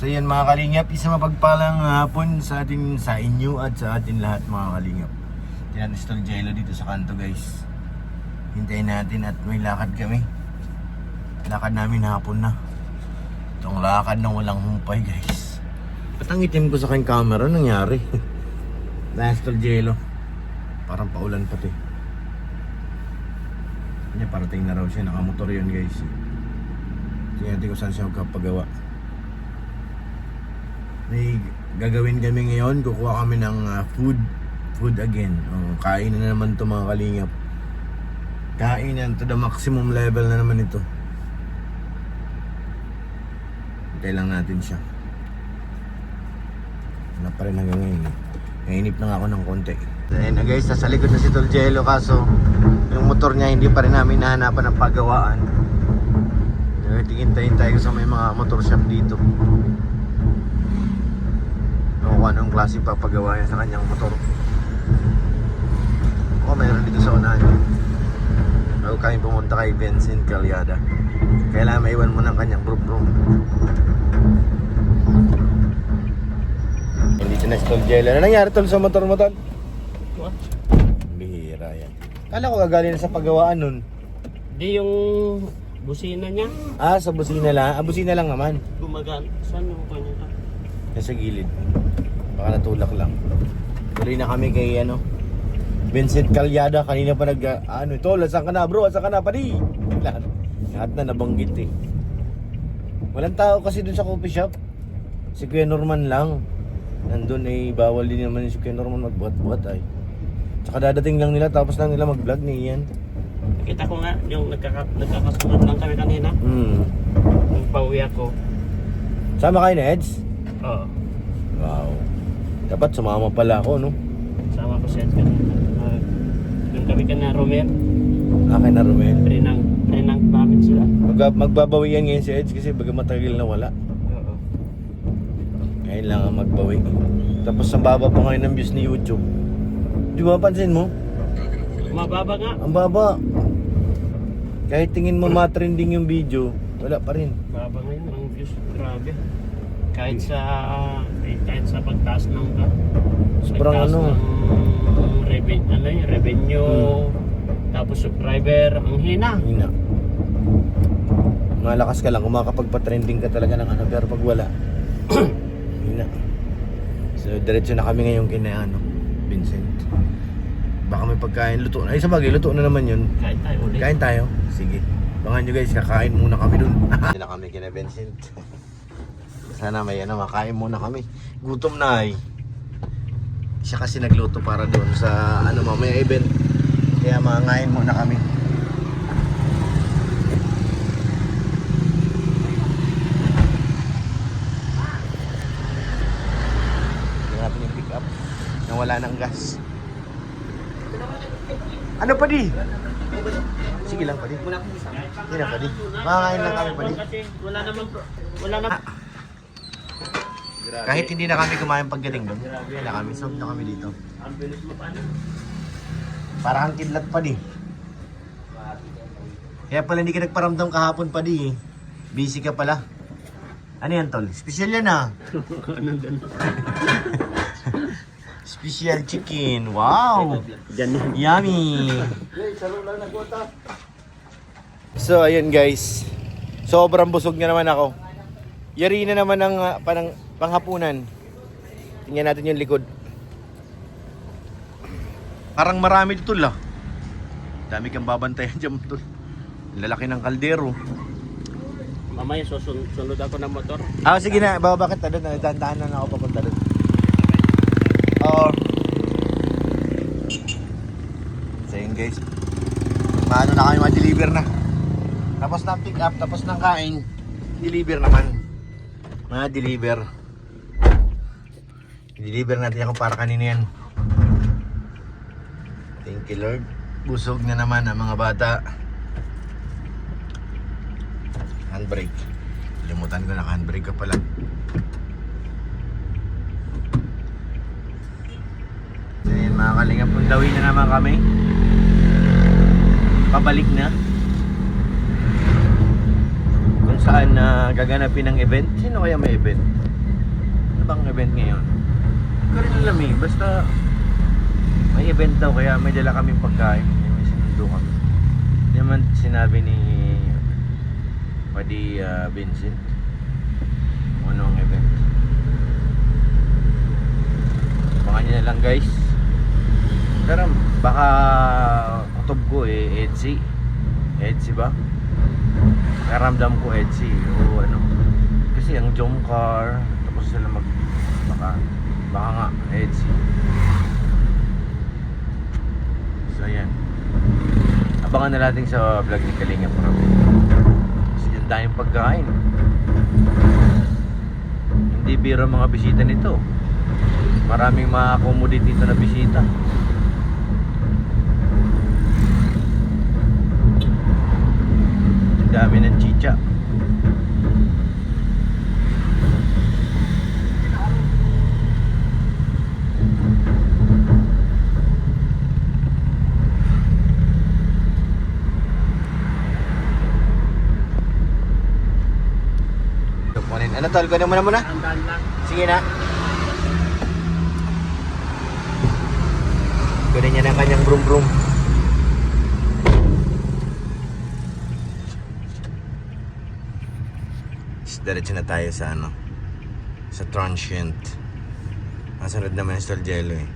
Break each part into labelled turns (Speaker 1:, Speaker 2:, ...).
Speaker 1: So yan mga kalingap, isang mapagpalang hapon sa inyo at sa atin lahat mga kalingap. Tinanistol Jello dito sa kanto guys. Hintayin natin at may lakad kami. Lakad namin hapon na. Itong lakad na walang humpay guys. Ba't ang itim ko sa kanyang camera? Nangyari? Tinanistol Jello. Parang paulan pati. Hindi, parating na raw siya. Nakamotor yun guys. Tingnan natin kung saan siya magkapagawa. May gagawin kami ngayon, kukuha kami ng food again. Kain na naman to mga kalingap. Kainan to the maximum level na naman ito. Hintay lang natin siya. Wala pa rin hanggang ngayon. Nainip na nga ako ng konti. Ayun na guys, nasa likod na si Tol Jello, kaso yung motor niya hindi pa rin namin nahanapan ng pagawaan. Tingin-tayin tayo sa may mga motor shop dito. Kung anong klase papagawa niya sa kanyang motor. Mayroon dito sa unahan. Bago kami pumunta kay Vincent Calyada, kailangan maiwan mo ng kanyang brum-brum. Hindi siya na-stall Jello. Ano nangyari tol sa motor mo tol?
Speaker 2: What?
Speaker 1: Bihira yan. Kala ko gagaling na sa pagawaan nun.
Speaker 2: Di yung busina niya.
Speaker 1: Sa busina lang. Busina lang naman.
Speaker 2: Gumagaan. Saan yung kanya ka?
Speaker 1: Nasa gilid. Baka natulak lang. Tuloy na kami kay Vincent Calyada. Kanina pa tol, asan ka na bro? Asan ka na? Padi! Lahat na nabanggit eh. Walang tao kasi dun sa coffee shop. Si Kuya Norman lang. Nandun bawal din naman si Kuya Norman magbuhat-buhat ay. Tsaka dadating lang nila tapos lang nila mag-vlog niyan.
Speaker 2: Nakita ko nga yung nagkakasunod lang kami kanina. Yung pauwi ako.
Speaker 1: Sama kayo na Eds?
Speaker 2: Oo.
Speaker 1: Wow. Dapat sumama pala ako, no?
Speaker 2: Sama ko siya kanina. Doon kami ka na Romer.
Speaker 1: Akin na Romel.
Speaker 2: Prenang namin sila.
Speaker 1: Magbabawi yan ngayon si Eds kasi baga matagal na wala.
Speaker 2: Oo.
Speaker 1: Ngayon lang ang magbawi. Tapos ang baba pa ngayon ng views ni YouTube. Di ba pansin mo?
Speaker 2: Mababa nga.
Speaker 1: Ang baba. Kahit tingin mo matrending yung video, wala pa rin.
Speaker 2: Baba ngayon ang views. Grabe. Kahit sa pagtaas ng
Speaker 1: Sobrang
Speaker 2: revenue, tapos subscriber, ang hina.
Speaker 1: Hina. Malakas ka lang kung makakapagpa-trending ka talaga ng pero pag wala, hina. So diretso na kami ngayon kina Vincent. Baka may pagkain, luto na. Sabagay, luto na naman yun.
Speaker 2: Kain tayo ulit.
Speaker 1: Kain tayo? Sige. Bangan nyo guys, kakain muna kami dun. Hindi na kami kina Vincent. Sana may makain muna kami. Gutom na ay. Siya kasi nagluto para doon sa mamaya event. Kaya mangain muna kami. Tingnan natin yung pick up nang wala ng gas. Ano pa di? Sige lang pa di. Hindi na pa di. Mangain lang kami pa di.
Speaker 2: Wala naman.
Speaker 1: Kahit hindi na kami kumain pagdating doon, kaya na kami, sob na kami dito. Parang kidlat pa di. Kaya pala hindi ka nagparamdam kahapon pa di. Busy ka pala. Ano yan tol? Special yan Special chicken. Wow! Yummy! So ayun guys. Sobrang busog na naman ako. Yari na naman ng panghapunan. Tingnan natin yung likod. Parang marami dito lah. Dami kang babantayan dyan tol. Lalaki ng kaldero.
Speaker 2: Mamaya susunod ako ng motor.
Speaker 1: Sige na, babakit na doon. Dahan-dahan na ako papunta doon. So yun guys. Maano na kami ma-deliver na. Tapos ng pick up, tapos ng kain. Deliver naman. Ma-deliver. I-deliver natin ako para kanina yan. Thank you Lord. Busog na naman ang mga bata. Handbrake. Limutan ko na handbrake ka pala. So yun mga kalingap, pundawin na naman kami. Pabalik na. Kung saan gaganapin ng event. Sino kaya may event? Ano bang event ngayon? Hindi ko rin alam eh. Basta may event daw kaya may dala kaming pagkain. May sinundo kami. Hindi naman sinabi ni Padi Vincent kung ano ang event. Abangan nyo na lang guys. Pero baka kutob ko eh, Edsy. Edsy ba? Karamdam ko Edsy o ano. Kasi ang Jomcar, tapos sila baka nga Edsy. So ayan. Abangan na natin sa vlog ni Kalinga Prab. Kasi dyan tayong pagkain. Hindi biro mga bisita nito. Maraming ma-accommodate dito na bisita. Ang dami ng chicha. Ano tol? Kunin mo na muna?
Speaker 2: Tandaan lang.
Speaker 1: Sige na. Kunin niya na kanyang brum brum. Diretso na tayo sa ano, sa transient. Masunod naman yung Stol Jello eh.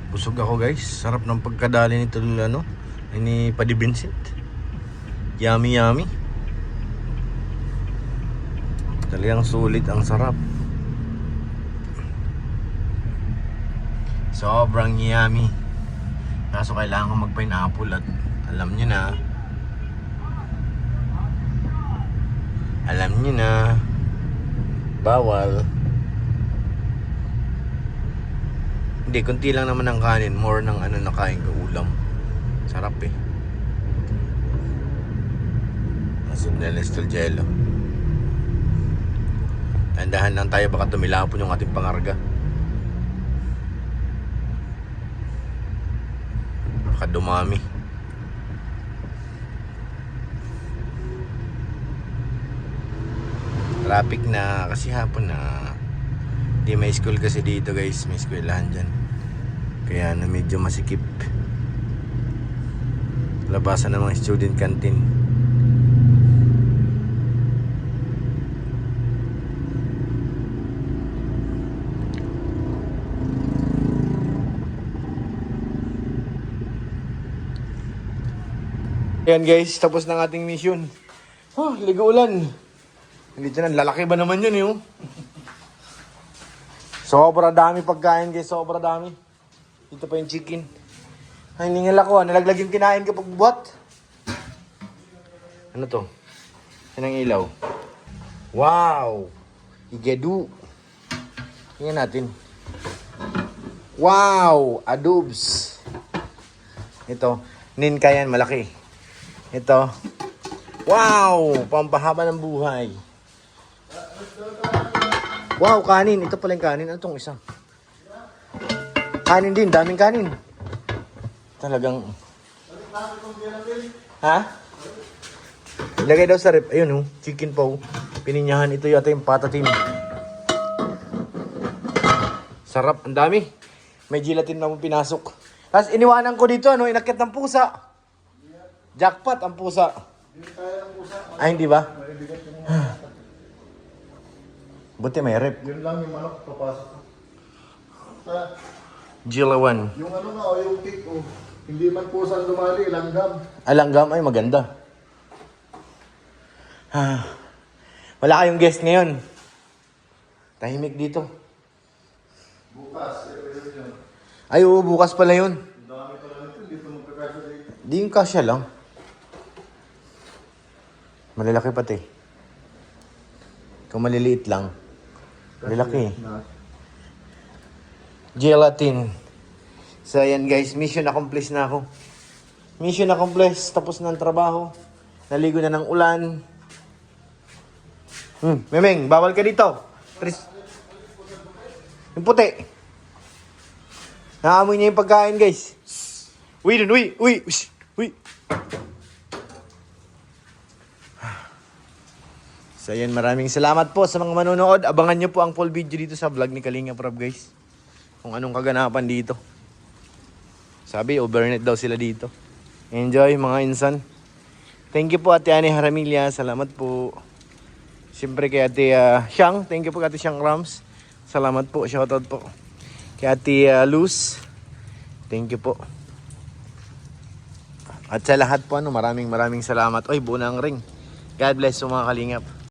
Speaker 1: Busog ako guys. Sarap ng pagkadali nito ano, ni Padi Vincent. Yummy yummy. Talagang sulit, ang sarap. Sobrang yummy. Kaso kailangan ko mag-pineapple at alam nyo na. Alam nyo na. Bawal. Hindi, kunti lang naman ang kanin. More ng ano na kain ka, ulam. Sarap eh. Asin na Stol Jello. Tandahan lang tayo, baka tumilapon yung ating pangarga. Baka dumami. Traffic na kasi hapon na. Hindi may school kasi dito guys. May eskwelahan dyan. Kaya na medyo masikip. Labasan ng mga student canteen. Ayan guys, tapos ng ating mission. Oh, ligo ulan. Hindi na, lalaki ba naman yun eh. Sobra dami pagkain guys, sobra dami. Dito pa yung chicken. Ay, ningal ako. Nalaglag yung kinain kapag buhat. Ano to? Yan ang ilaw. Wow! Igadu. Tingnan natin. Wow! Adobes. Ito. Ninka yan, malaki. Ito. Wow! Pampahaba ng buhay. Wow, kanin. Ito pala yung kanin. Ano itong isa? Kanin din. Daming kanin. Talagang... Ha? Ilagay daw sa rep. Ayun, chicken po. Pininyahan. Ito yata yung patatin. Sarap. Ang dami. May gelatin na mo pinasok. Tapos iniwanan ko dito, inakyat ng pusa. Jackpot ang pusa. Ay, hindi ba? Buti may rep.
Speaker 3: Yun lang yung manok, papasok.
Speaker 1: Gilawan.
Speaker 3: Yung ano nga, yung cake, hindi man po saan lumali, langgam.
Speaker 1: Alanggam ay maganda. Wala kayong guest ngayon. Tahimik dito.
Speaker 3: Bukas, yun.
Speaker 1: Ay, oo, bukas pala yun.
Speaker 3: Ang dami pala nito, hindi ito magkakasya dito.
Speaker 1: Di yung kasya lang. Malalaki pati. Kung maliliit lang. Malalaki. Gelatin. So, ayan guys. Mission accomplished na ako. Mission accomplished. Tapos na ang trabaho. Naligo na ng ulan. Memeng, bawal ka dito. Yung puti. Naamoy niya yung pagkain, guys. Uy, dun, uy, uy, uy, uy. So, yan, maraming salamat po sa mga manonood. Abangan nyo po ang full video dito sa vlog ni Kalinga Prab, guys. Kung anong kaganapan dito. Sabi, overnight daw sila dito. Enjoy, mga insan. Thank you po, Ate Annie Haramilla. Salamat po. Siyempre kay Ate Siang. Thank you po kay Ate Siang Rams. Salamat po. Shoutout po. Kay Ate Luz. Thank you po. At sa lahat po, maraming salamat. Oy, buo na ang ring. God bless po mga kalingap.